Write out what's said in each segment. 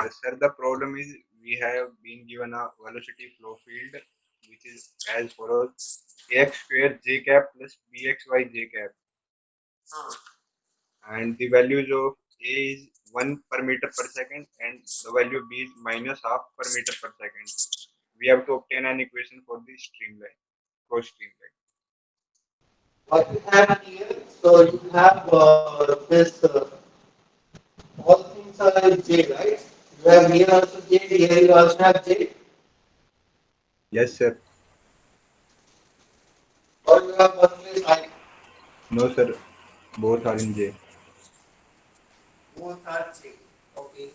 Yes, sir. The problem is we have been given a velocity flow field which is as follows: ax square j cap plus bxy j cap, and the values of a is 1 per meter per second and the value of b is minus half per meter per second. We have to obtain an equation for the streamline, cross streamline. What you have here, so you have this, all things are in J, right? You have here also J, here you also have J, Yes, sir. or you have one place I, No, sir. Both are in J. both are J. Okay.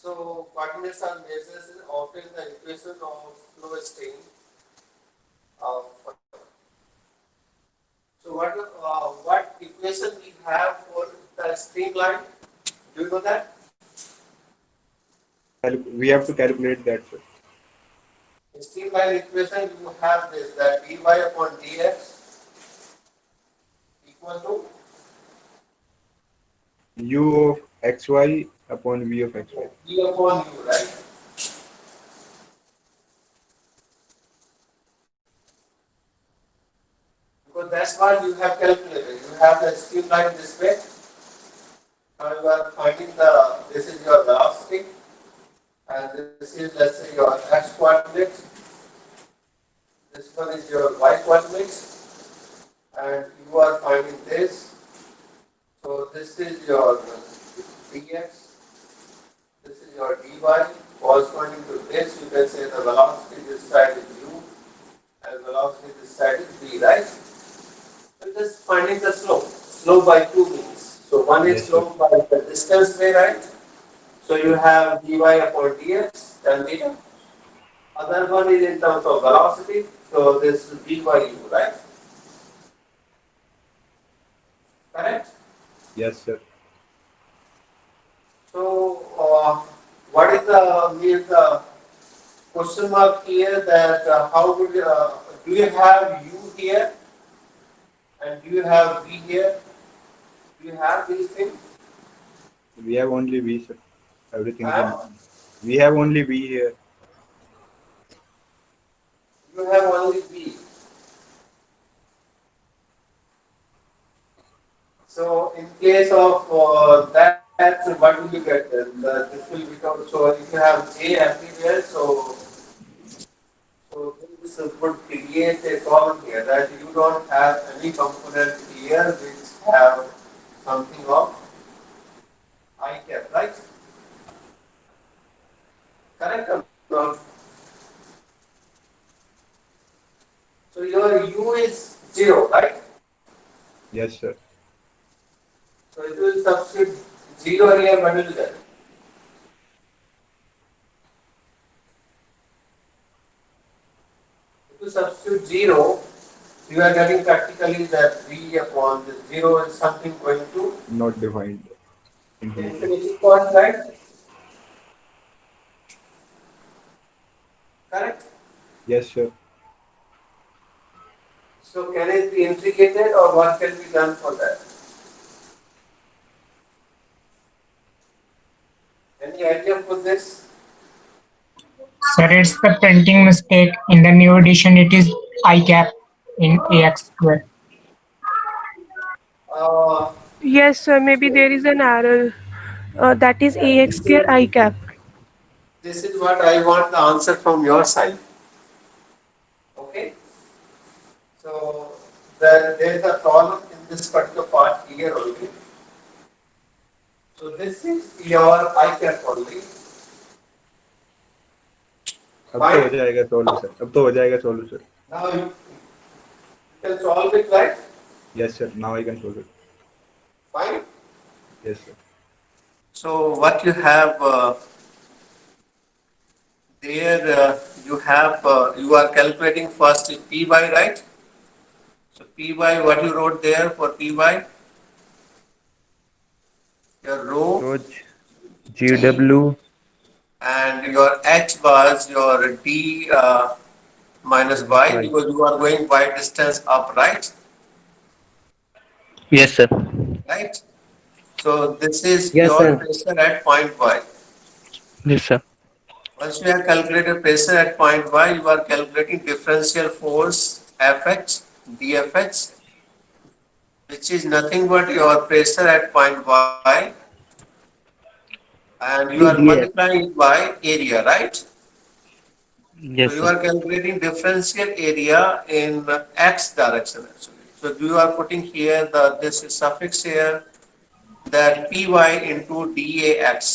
So coordinates are measures in often the equation of flow stream. For, so what equation we have for the streamline? Do you know that? We have to calculate that, sir. In streamline equation you have this, that dy upon dx equal to U of xy upon v of xy. v upon u, right? Because that's what you have calculated. You have the streamline this way. Now you are finding the, this is your velocity, and this is, let's say, your x coordinate. This one is your y coordinate, and you are finding this. So this is your dx, this is your dy, corresponding to this. You can say the velocity this side is u, and velocity this side is v, right? So just finding the slope. Slope by two means. So one is Yes, sir. slope by the distance way, right? So you have dy upon dx, 10 meter. Other one is in terms of velocity. So this is v by u, right? Correct? Yes, sir. So what is the means the question mark here, that how do you have u here and do you have v here? Do you have these things? We have only v, sir. Everything is in. Have We have only v here. you have only v. So in case of that, what will you get then? This will become, so if you have J everywhere, so this would create a problem here, that you don't have any component here which have something of I cap, right? Correct or not? So your U is 0, right? Yes, sir. So it will substitute 0 here, what will you get? If you substitute 0, you are getting practically that V upon this 0 is something going to Not defined. Infinity. infinity point, right? Correct? Yes, sir. So can it be integrated or what can be done for that? Any idea for this? Sir, it's the printing mistake. In the new edition, it is I cap in AX square. Uh, Yes, sir. Maybe there is an error. That is AX this square is I cap. this is what I want the answer from your side. Okay. So there is a problem in this particular part here only. So this is your I cap only. अब तो हो Fine. जाएगा solve sir. अब तो हो जाएगा solve sir. Now you can solve it, right? Yes, sir. Now I can solve it. Fine. Yes, sir. So what you have there, you have you are calculating first P by, right? So P by, what you wrote there for P by, your rho Roj G, GW. and your H was your D minus Minus Y, Y. because you are going Y distance up, right? Yes, sir. Right. So this is Yes, your sir. pressure at point Y. Yes, sir. Once you have calculated pressure at point Y, you are calculating differential force Fx, dFx, which is nothing but your pressure at point Y, and you are DDS. multiplying it by area, right? So Yes, you sir. are calculating differential area in x direction actually. So you are putting here the this is suffix here that py into dax.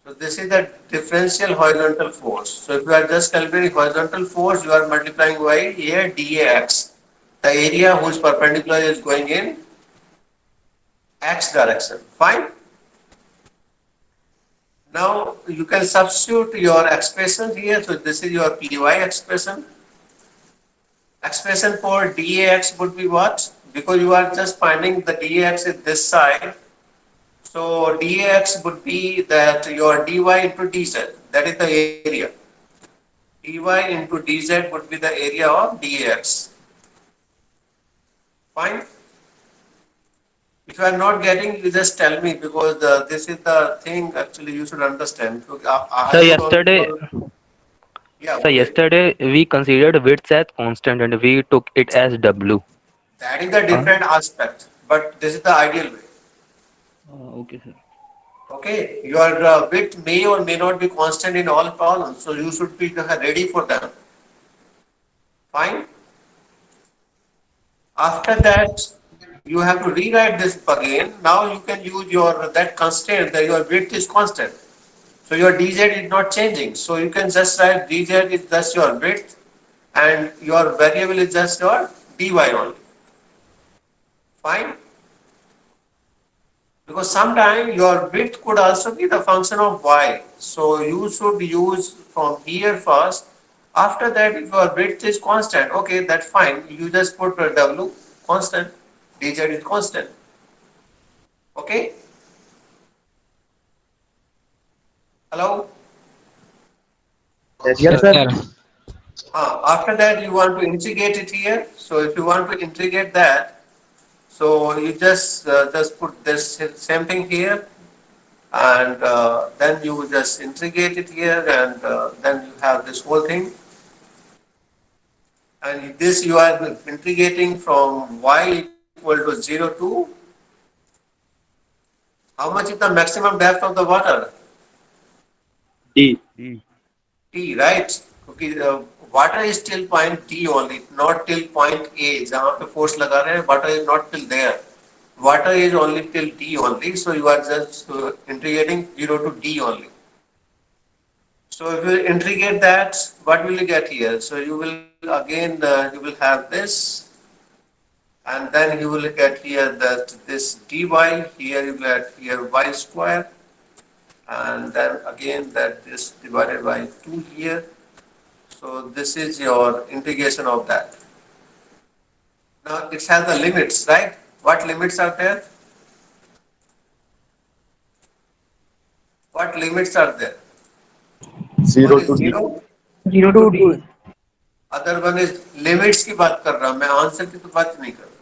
So this is the differential horizontal force. So if you are just calculating horizontal force, you are multiplying by here dax, the area whose perpendicular is going in x direction. Fine. Now you can substitute your expression here. So this is your py expression. Expression for dAx would be what? Because you are just finding the dAx is this side. So dAx would be that your dy into dz. That is the area. dy into dz would be the area of dAx. Fine. If you are not getting, you just tell me because this is the thing actually you should understand. So, So I would yesterday, also, yeah, so बोलिए. yesterday we considered width as constant and we took it as W. That is the Uh, different aspect, but this is the ideal way. okay, sir. Okay, your width may or may not be constant in all problems, so you should be ready for them. Fine. After that, you have to rewrite this again. Now you can use your that constraint that your width is constant. So your dz is not changing. So you can just write dz is just your width, and your variable is just your dy only. Fine. Because sometimes your width could also be the function of y. So you should use from here first. After that, if your width is constant, okay, that's fine. You just put w constant, dz is constant. Okay, hello. Yes, Yes, sir. sir. After that, you want to integrate it here. So if you want to integrate that, so you just put this same thing here, and then you just integrate it here, and then you have this whole thing. And this you are integrating from y equal to 0 to how much is the maximum depth of the water? D. E. T, right? Okay, water is till point T only, not till point A. जहाँ पे force लगा रहे हैं, water is not till there. Water is only till D only, so you are just integrating 0 to D only. So if you integrate that, what will you get here? So you will again you will have this, and then you will get here that this dy, here you get here y square, and then again that this divided by 2 here. So this is your integration of that. Now it has the limits, right? What limits are there? What limits are there? One 0 is to D. 0, 0 to D. other one is limits की बात कर रहा हूँ मैं, answer की तो बात नहीं कर रहा.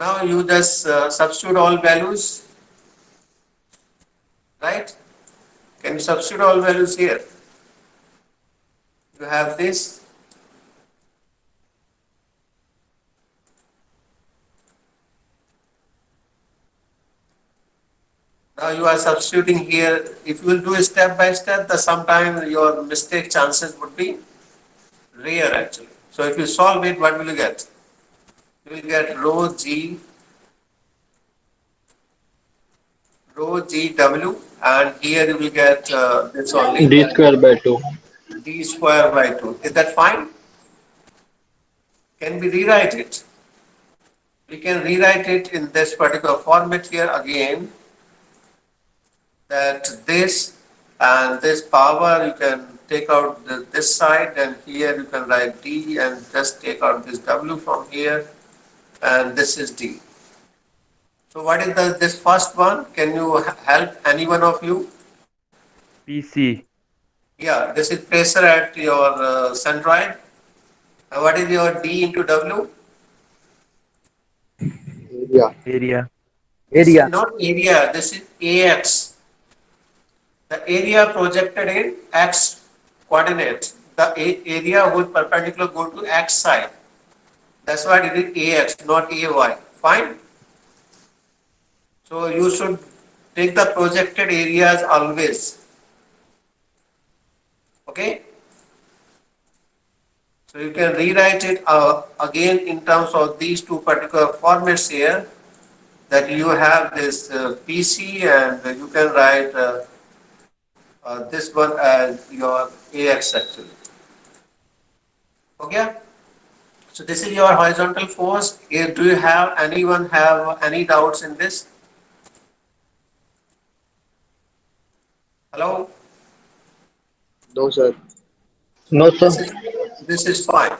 Now you just substitute all values, right? Can you substitute all values here? You have this. Now you are substituting here. If you will do step by step, the sometime your mistake chances would be rare actually. So if you solve it, what will you get? You will get rho g w, and here you will get this only D that square by 2. d square by 2. Is that fine? Can we rewrite it? We can rewrite it in this particular format here again, that this and this power you can take out this side, and here you can write d and just take out this w from here, and this is d. So what is this first one? Can you help any one of you? PC. Yeah, this is pressure at your centroid. What is your d into w? Area. This is Area. not area, this is AX. The area projected in X coordinate. The area would perpendicular go to X side. That's why it is AX, not AY. Fine. So you should take the projected areas always. Okay. So you can rewrite it again in terms of these two particular formats here, that you have this PC, and you can write this one as your AX actually. Okay. So this is your horizontal force. Do you have anyone have any doubts in this? Hello? No, sir. No, sir. This is fine.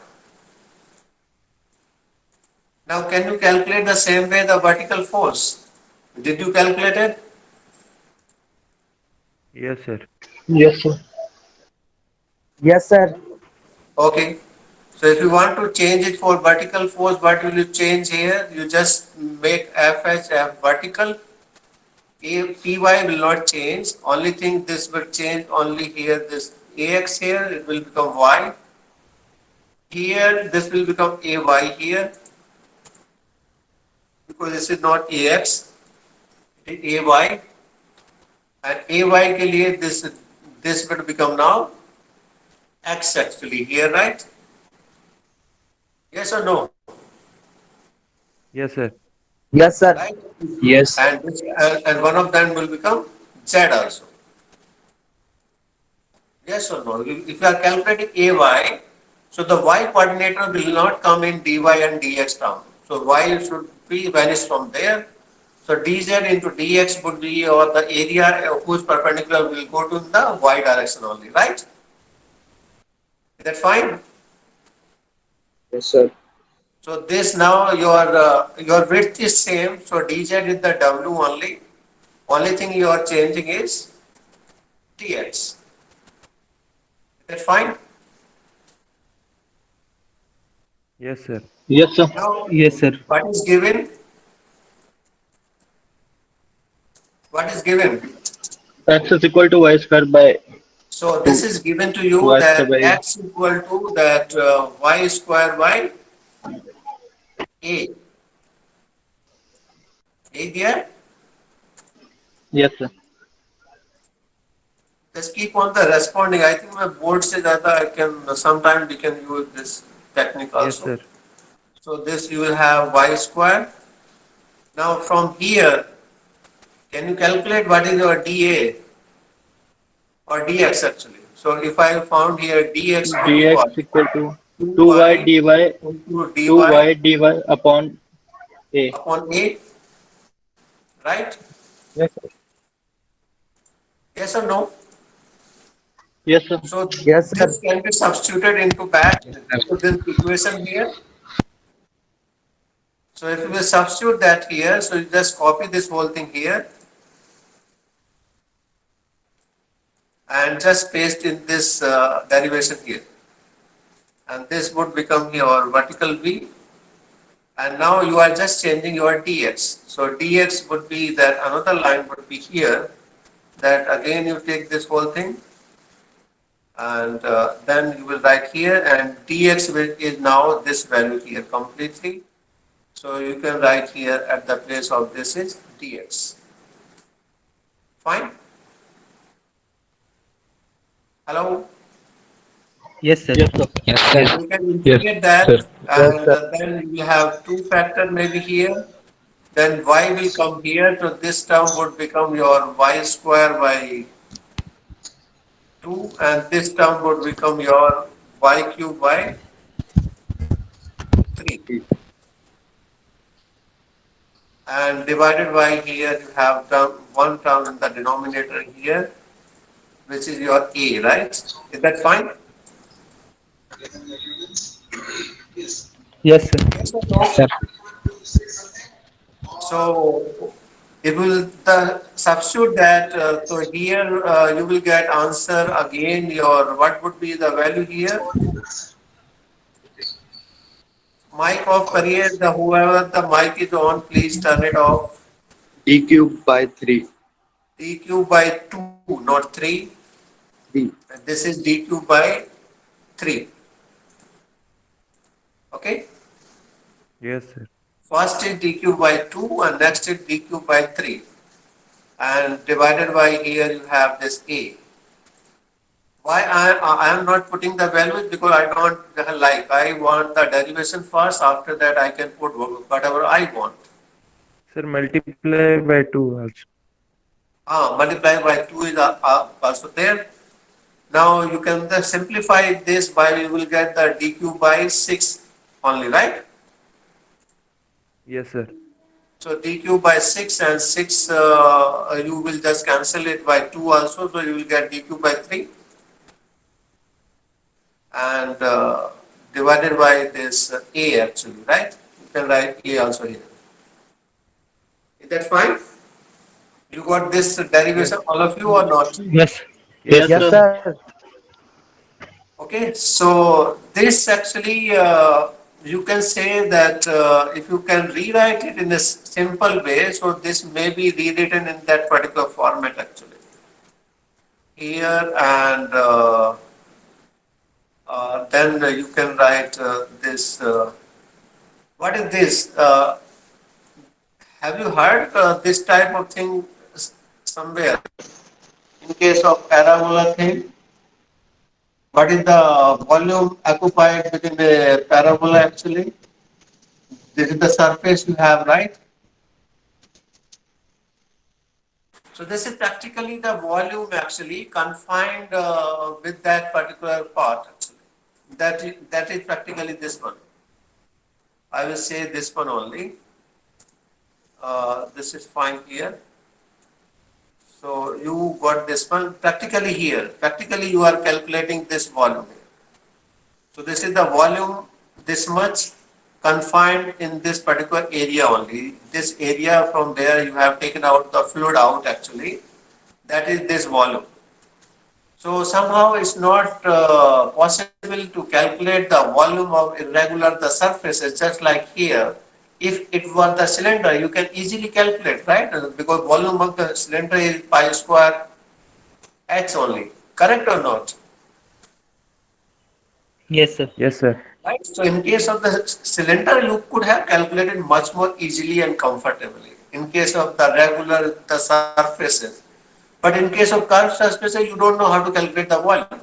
Now can you calculate the same way the vertical force? Did you calculate it? Yes, sir. Yes, sir. Yes, sir. Okay. So if you want to change it for vertical force, what will you change here? You just make FH vertical. Py will not change. Only thing this will change only here. This AX here, it will become Y. Here, this will become AY here, because this is not AX, it is AY. And AY के लिए this will become now X actually here, right? Yes or no? Yes, sir. Yes, sir. Right? Yes. And one of them will become Z also. Yes or no? If you are calculating AY, so the Y coordinator will not come in dy and dx term. So Y should be vanished from there. So dz into dx would be, or the area whose perpendicular will go to the y direction only, right? Is that fine? Yes, sir. So this now your width is same. So dz is the w only. Only thing you are changing is dx. Is that fine? Yes, sir. Yes, sir. Now Yes, sir. what is given? What is given? X is equal to y square by So this 2. is given to you Y square that by x equal to that y square by a. A there. yes, sir. Just keep on the responding. I think my board says that I can sometime we can use this technique Yes, also. sir. So this you will have y square. Now from here, can you calculate what is your dA or dx actually? So if I found here dx would be Dx what? equal to 2y 2y dy into dy 2y dy upon a. upon a, right? Yes, sir. Yes or no? Yes, sir. So Yes, sir. this can be substituted into back into this equation here. So if we substitute that here, so you just copy this whole thing here and just paste in this derivation here. And this would become your vertical V. And now you are just changing your dx. So dx would be that another line would be here. That again you take this whole thing and then you will write here, and dx is now this value here completely. So you can write here at the place of this is dx. Fine. Hello. Yes, sir. Yes, sir. Yes, So sir. you can Yes, integrate that, sir. Yes, and sir. then you will have two factor maybe here. Then y will come here, so this term would become your y square by 2, and this term would become your y cube by 3. And divided by here, you have term, one term in the denominator here, which is your a, right? Is that fine? Yes, sir. Yes or no? Yes, sir. So it will substitute that. So here you will get answer again. Your what would be the value here? Mic off करिए. The whoever the mic is on, please turn it off. D cube by 3. D cube by 2, not 3. 3. And this is D cube by 3. Okay. Yes, sir. First is D cube by 2 and next is D cube by 3. And divided by here you have this A. Why I am not putting the values? Because I don't like. I want the derivation first. After that I can put whatever I want. Sir, multiply by 2 also. Multiply by 2 is also there. Now you can simplify this by you will get the d cube by 6 only, right? Yes, sir. So d cube by 6 and 6 you will just cancel it by 2 also. So you will get d cube by 3 and divided by this a actually, right? You can write a also here. Is that fine? You got this derivation, Yes. all of you or not? Yes. Yes, Yes, sir. sir. Okay, so this actually you can say that if you can rewrite it in a simple way, so this may be rewritten in that particular format actually. Here and then you can write this. What is this? Have you heard this type of thing somewhere? In case of parabola thing, what is the volume occupied within the parabola actually? This is the surface you have, right? So this is practically the volume actually confined with that particular part actually. That is practically this one. I will say this one only. This is fine here. So you got this one practically here. Practically you are calculating this volume here. So this is the volume this much confined in this particular area only. This area from there you have taken out the fluid out actually. That is this volume. So somehow it's not possible to calculate the volume of irregular the surfaces just like here. If it were the cylinder, you can easily calculate, right? Because volume of the cylinder is pi square h only. Correct or not? Yes, sir. Yes, sir. Right. So in case of the cylinder, you could have calculated much more easily and comfortably. In case of the regular the surfaces, but in case of curved surfaces, you don't know how to calculate the volume.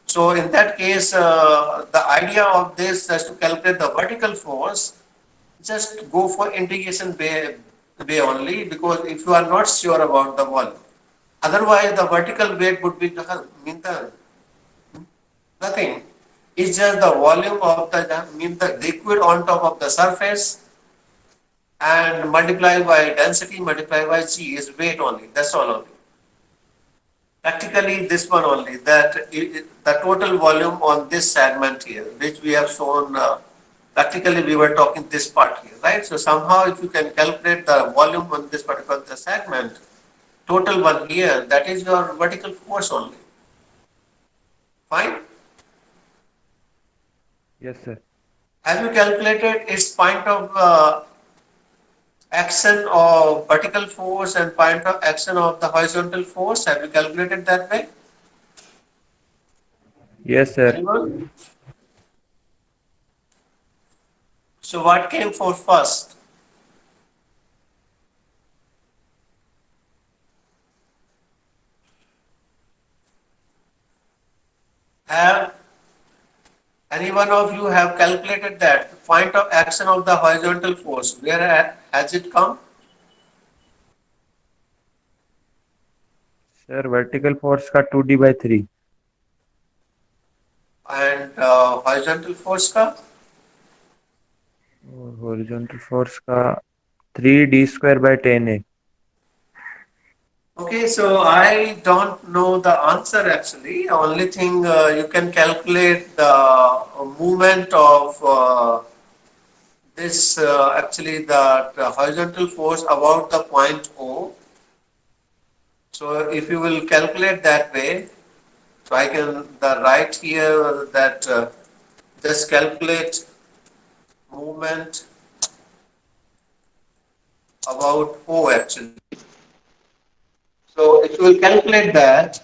So in that case, the idea of this is to calculate the vertical force. Just go for integration way only because if you are not sure about the volume, otherwise the vertical weight would be nothing. It's just the volume of the liquid on top of the surface and multiply by density multiply by g is weight only. That's all only. Practically this one only that the total volume on this segment here, which we have shown. Practically we were talking this part here, right? So somehow if you can calculate the volume on this particular segment, total one here, that is your vertical force only. Fine. Yes, sir. Have you calculated its point of action of vertical force and point of action of the horizontal force? Have you calculated that way? Yes, sir. Anyone? So what came for first? Have any one of you have calculated that point of action of the horizontal force? Where has it come? Sir, vertical force का 2D by 3. And horizontal force का? और horizontal force का 3D square by 10A. Okay, so I don't know the answer actually. Only thing you can calculate the movement of this actually the horizontal force about the point O. So if you will calculate that way, so I can the write here that just calculate movement about O actually. So if you will calculate that,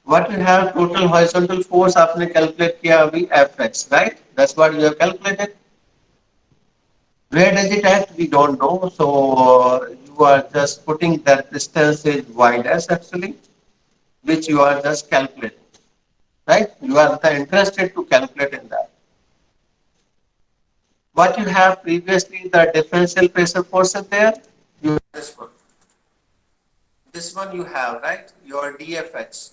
what you have total horizontal force आपने calculate किया अभी Fx, right? That's what you have calculated. Where does it act? We don't know. So you are just putting that distance is y dash actually, which you are just calculating, right? You are interested to calculate in that. What you have previously, the differential pressure force is there. You have this one. This one you have, right? Your DFX.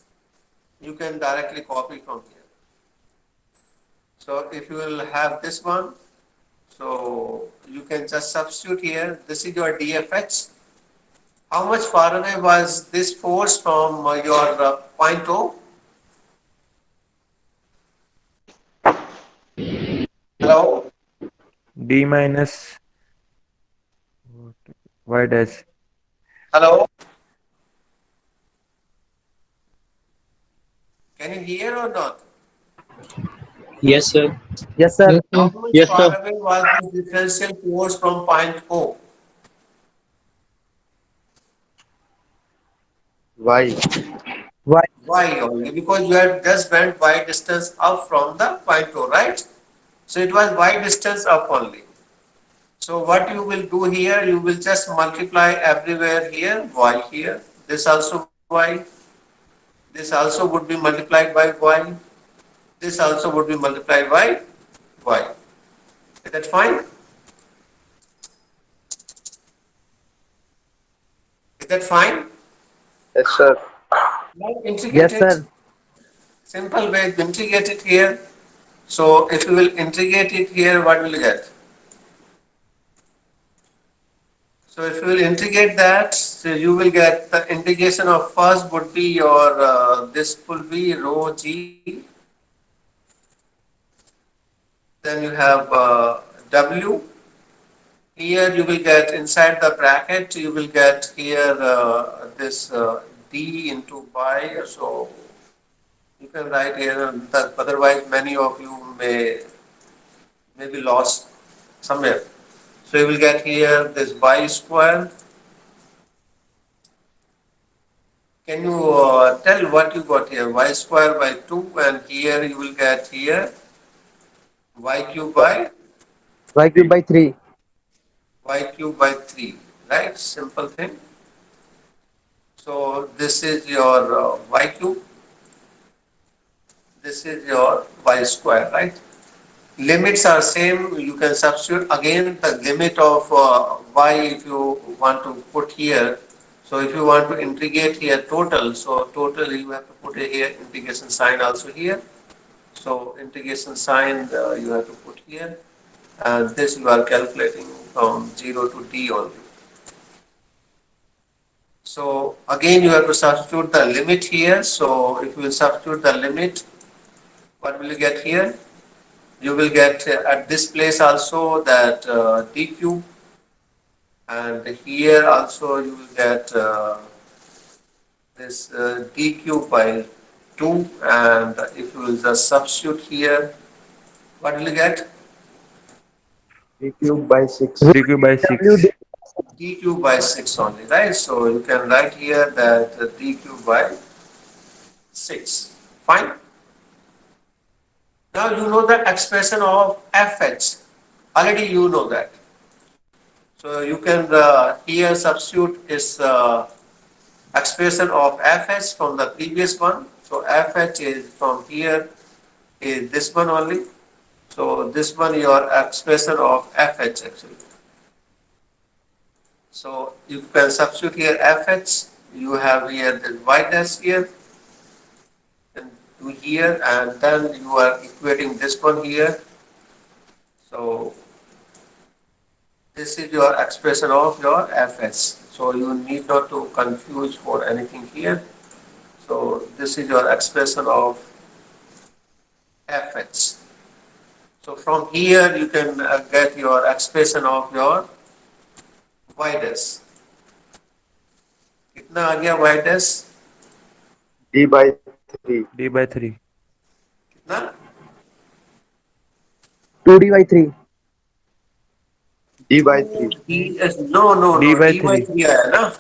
You can directly copy from here. So if you will have this one, so you can just substitute here. This is your DFX. How much far away was this force from your point O? Hello? D minus y dash. Hello? Can you hear or not? Yes, sir. Yes, sir. How much Yes, far sir. away was the differential force from point O? Why? Y. Y only, because you had just went y distance up from the point O, right? So it was y distance up only. So what you will do here, you will just multiply everywhere here, y here, this also y, this also would be multiplied by y, this also would be multiplied by y. Is that fine? Is that fine? Yes, sir. Now integrate Yes, it. sir. Simple way, integrate it here. So if you will integrate it here, what will you get? So if you will integrate that, so you will get the integration of first would be your, this will be rho g, then you have w. Here you will get inside the bracket, you will get here this d into pi. So you can write here, otherwise many of you may be lost somewhere. So you will get here this y square. Can you tell what you got here? Y square by 2, and here you will get here y cube by Y cube by 3. y cube by 3, right? Simple thing. So this is your y cube, this is your y square, right? Limits are same, you can substitute again the limit of y if you want to put here. So if you want to integrate here total, so total you have to put it here, integration sign also here. So integration sign you have to put here, and this you are calculating from 0 to d only. So again you have to substitute the limit here. So if you will substitute the limit, what will you get here? You will get at this place also that d cube, and here also you will get this d cube by 2, and if you will just substitute here, what will you get? D cube by 6. D cube by 6. D cube by 6 only, right? So you can write here that d cube by 6. Fine. Now you know the expression of fh. Already you know that. So you can here substitute is expression of fh from the previous one. So fh is from here is this one only. So this one your expression of fh actually. So you can substitute here fh. You have here the y dash here and to here, and then you are equating this one here. So this is your expression of your fh. So you need not to confuse for anything here. So this is your expression of fh. So from here you can get your expression of your y dash. कितना आ गया y dash? D by 3. D by 3. कितना? 2D by 3. D by 3. No, D by D by 3. 3 आया ना?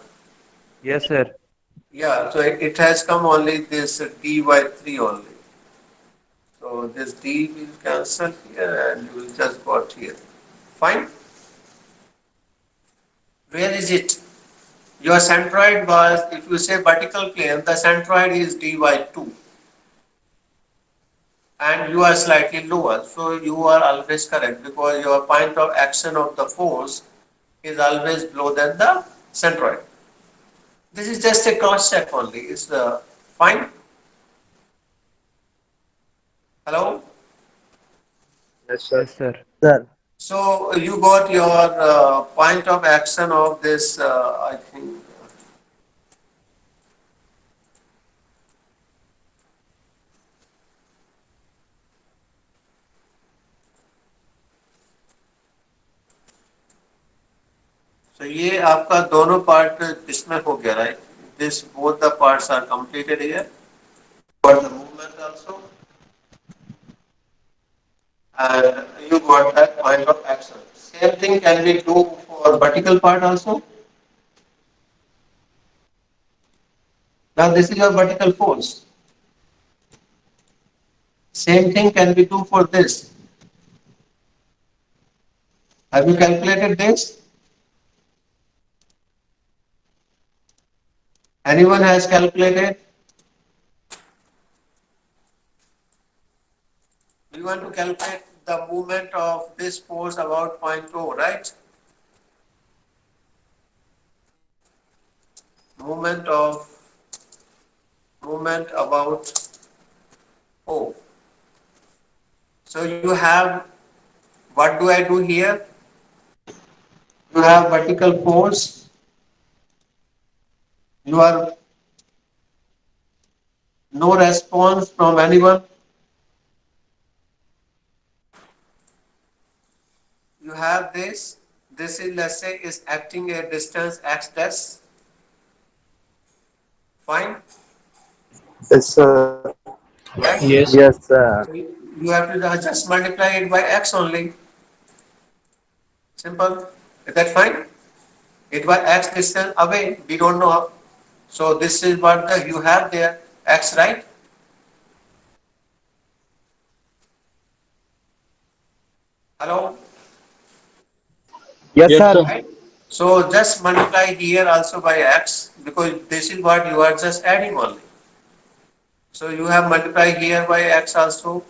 Yes, sir. Yeah, so it has come only this D by 3 only. So this D will cancel here and you will just got here. Fine. Where is it? Your centroid was, if you say vertical plane, the centroid is D by 2 and you are slightly lower. So you are always correct because your point of action of the force is always below than the centroid. This is just a cross check only. It's fine. Hello? Yes, sir. Yes, sir. So you got your point of action of this, I think. So ये आपका दोनों part इसमें हो गया, right? This both the parts are completed here. Got the movement also, and you got that point of action. Same thing can we do for vertical part also? Now this is your vertical force. Same thing can we do for this. Have you calculated this? Anyone has calculated? We want to calculate the movement of this force about 0.0, right? Movement about O. So you have, what do I do here? You have vertical force. You are no response from anyone. You have this. This is, let's say, is acting a distance x dash. Fine, Yes, sir. right? Yes, Yes, sir. sir. So you have to just multiply it by x only. Simple. Is that fine? It was x distance away. We don't know how. So this is what you have there, x, right? Hello, Yes, Yes, sir. sir. right? So just multiply here also by x because this is what you are just adding only. So you have multiply here by x also,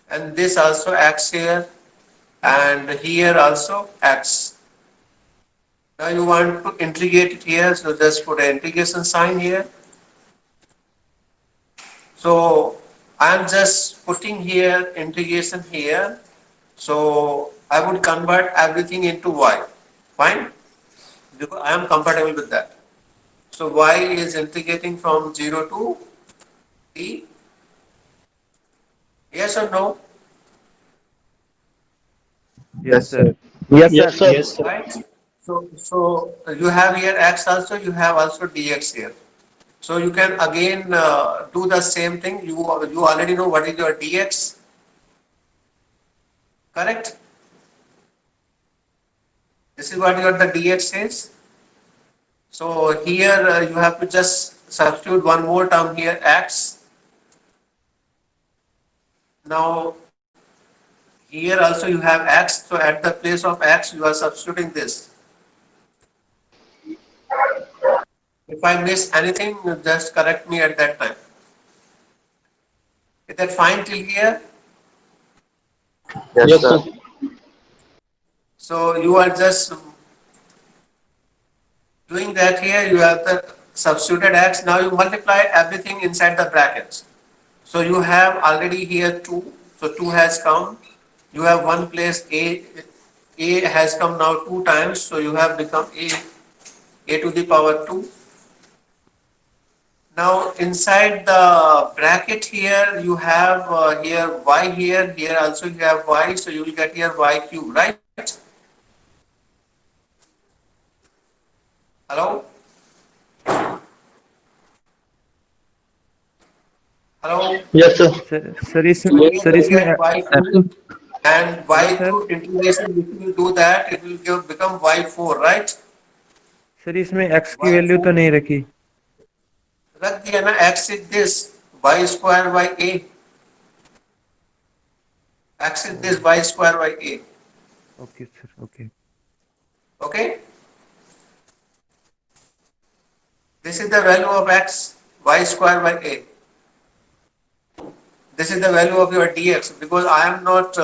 and this also x here, and here also x. Now you want to integrate it here, so just put an integration sign here. So I am just putting here integration here. So I would convert everything into y. Fine, because I am comfortable with that. So y is integrating from 0 to t. Yes or no? Yes, Yes, sir. sir. Yes, Yes, sir. sir. Yes, sir. Right. So you have here x also. You have also dx here. So you can again do the same thing. You already know what is your dx, correct? This is what your the dx is. So here you have to just substitute one more term here, x. Now here also you have x. So at the place of x, you are substituting this. If I miss anything, just correct me at that time. Is that fine till here? Yes, Yes, sir. sir. So you are just doing that here. You have the substituted x. Now you multiply everything inside the brackets. So you have already here 2. So 2 has come. You have one place a. A has come now 2 times. So you have become a to the power 2. Now inside the bracket here you have here y here. Here also you have y. So you will get here y cube, right? Hello? Hello? Yes, sir. Sir So इसमें you sir will इसमें get y cube. Absolutely. And yes y2 sir. integration, if you do that, it will become y4, right? Sir इसमें x की value तो y4 नहीं रखी. रख दिया ना, x is this, y square by a. X is this, y square by a. Okay sir, okay. Okay? This is the value of x, y square by a. This is the value of your dx, because I am not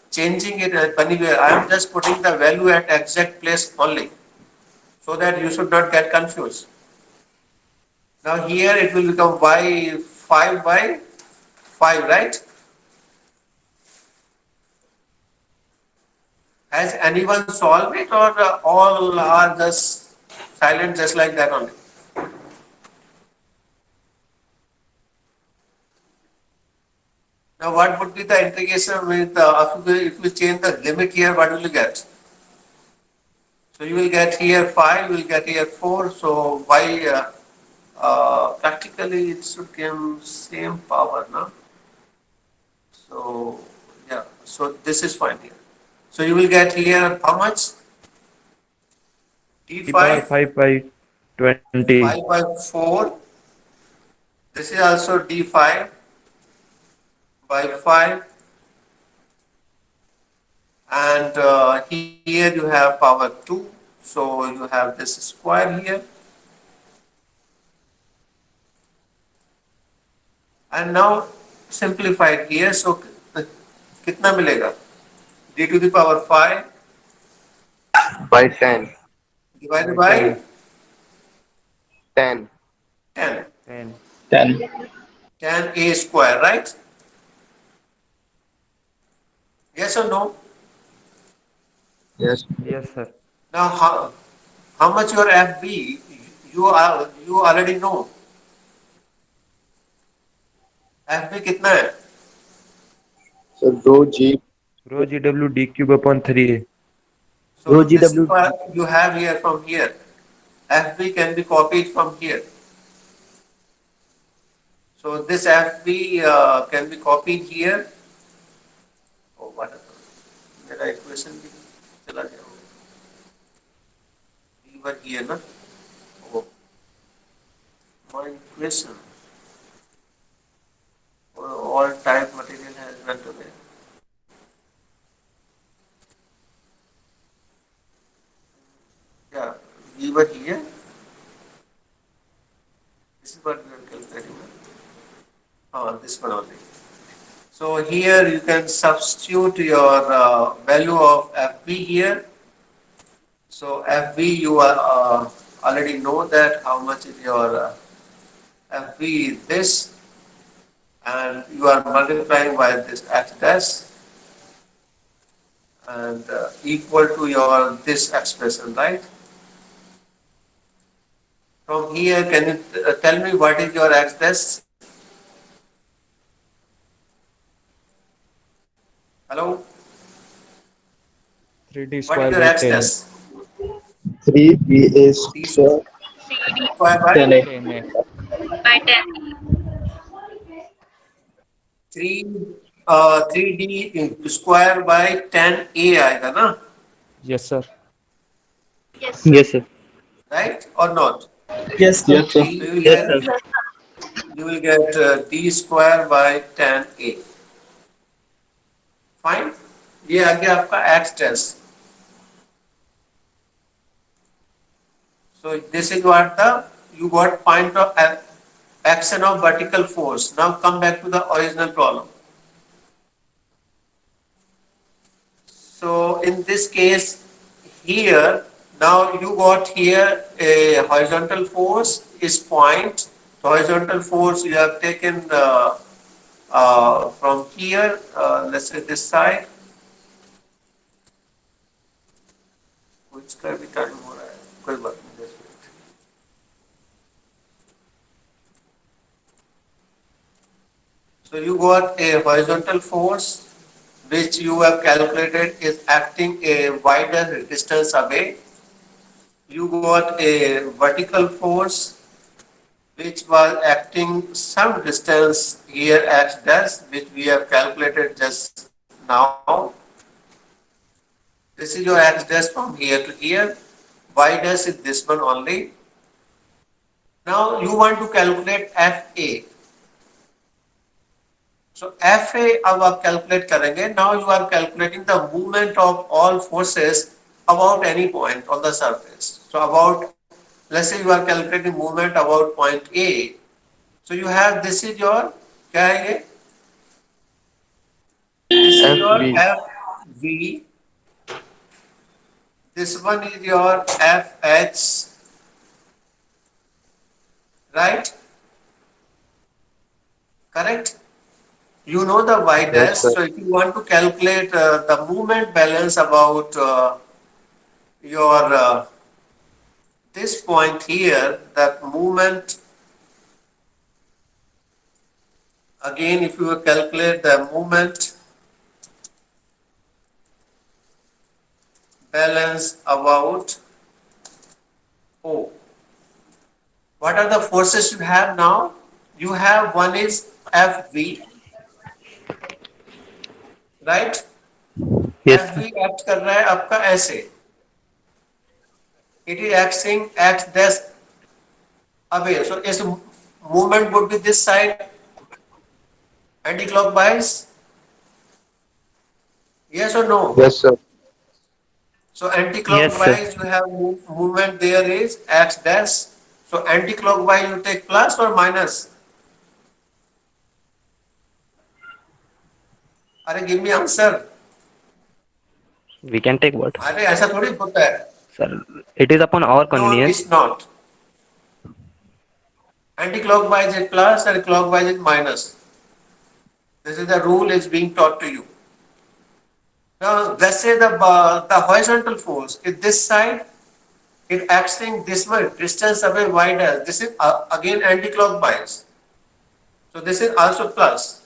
changing it anywhere. I am just putting the value at exact place only, so that you should not get confused. Now here it will become y5 by 5, right? Has anyone solved it, or all are just silent just like that only? Now what would be the integration with, if we change the limit here, what will you get? So you will get here 5, you will get here 4, so y, practically it should give same power, no? So, yeah, so this is fine here. So you will get here how much? e power D5, 5 by 20. 5 by 4. This is also D5 by 5. And here you have power 2. So you have this square here. And now simplified here. So कितना मिलेगा? D to the power 5 by 10. divided By by 10. 10. 10. 10. 10. 10a square, right? Yes or no? Yes. Yes sir. Now how much your FV? You already know. FV कितना है? So rho G. Rho GW d cube upon 3a. So this is what you have here from here. FV can be copied from here. So this FV can be copied here. Oh, what? मेरा equation भी चला गया. Even here, ना? Oh, my equation. All type material has went away. Yeah, we were here. This is what we are calculating. Oh, this one only. So here you can substitute your value of FV here. So FV you are, already know that how much is your FV is this, and you are multiplying by this x dash, and equal to your this expression, right? From here, can you tell me what is your x dash? Hello? 3d What is square your by x 10. dash? 3 D square. square by 10a. 10a. 3 3D square by 10a आएगा ना, Yes sir. Yes, sir. right or not? Yes, sir. Yes, So sir. Yes, sir. you will get d square by 10a. Fine. ये आ गया आपका x dash. So this is what you got point of action of vertical force. Now come back to the original problem. So in this case here, now you got here a horizontal force is point. The horizontal force you have taken from here, let's say this side. Which का भी time हो रहा है, कोई बात नहीं, just wait. So you got a horizontal force which you have calculated is acting a wider distance away. You got a vertical force which was acting some distance here at dash, which we have calculated just Now, this is your x dash from here to here. Y dash is this one only. Now you want to calculate FA. So FA अब आप calculate करेंगे. Now you are calculating the movement of all forces about any point on the surface. So about, let's say you are calculating movement about point A. So you have, this is your, क्या है ये? This is your FV. FV. This one is your FH, right? Correct? You know the y dash. Yes, sir. So if you want to calculate the movement balance about your this point here, that movement, again, if you calculate the movement balance about O. What are the forces you have now? You have, one is FV, right? Yes, sir. FV act कर रहा है आपका ऐसे. It is acting at this away. So its movement would be this side, anti-clockwise. Yes or no? Yes, sir. So Yes, sir. anti-clockwise you have movement there is x dash. So anti-clockwise you take plus or minus? अरे give me answer. We can take what? अरे ऐसा थोड़ी होता है. Sir, it is upon our No, convenience. it's not. Anti-clockwise is plus and clockwise is minus. This is the rule is being taught to you. Now let's say the horizontal force is this side. It acting this way, distance away y dash. This is again anti-clockwise. So this is also plus.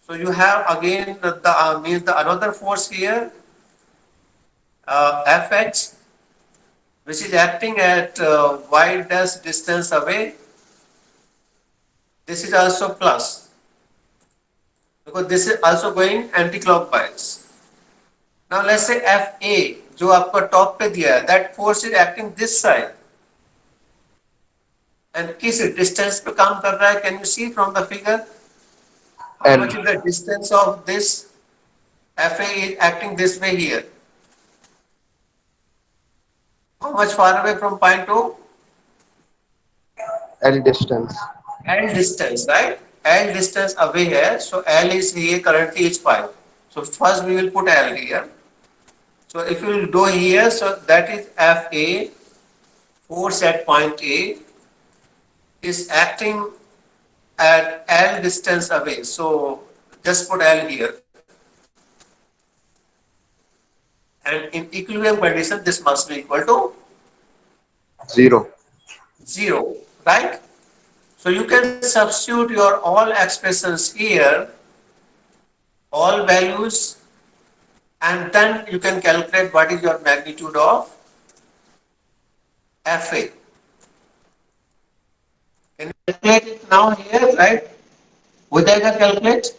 So you have again the means the another force here, Fx, which is acting at y dash distance away. This is also plus, because this is also going anti-clockwise. Now let's say Fa, जो आपका top पे दिया है, that force is acting this side. And किस distance पे काम कर रहा है? Can you see from the figure? How L. much is the distance of this? Fa is acting this way here. How much far away from point O? L distance. L distance, right? L distance away here. So L is here currently is 5. So first we will put L here. So if you will go here, so that is Fa, force at point A, is acting at L distance away. So just put L here. And in equilibrium condition, this must be equal to 0. 0, right? So you can substitute your all expressions here, all values, and then you can calculate what is your magnitude of Fa. Can you calculate it now here, right? Udayga, calculate.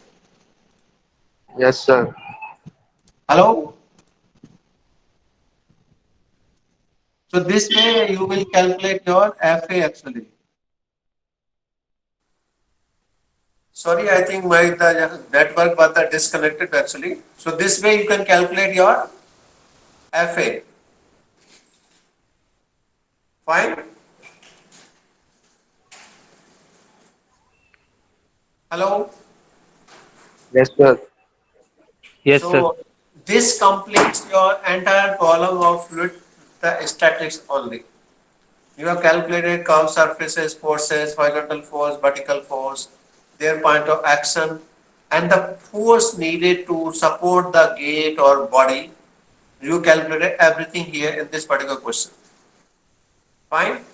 Yes, sir. Hello? So this way you will calculate your Fa actually. Sorry, I think the network was disconnected actually. So this way you can calculate your Fa. Fine? Hello? Yes, sir. Yes, sir. So this completes your entire column of fluid statics only. You have calculated curved surfaces, forces, horizontal force, vertical force, their point of action, and the force needed to support the gate or body. You calculated everything here in this particular question. Fine?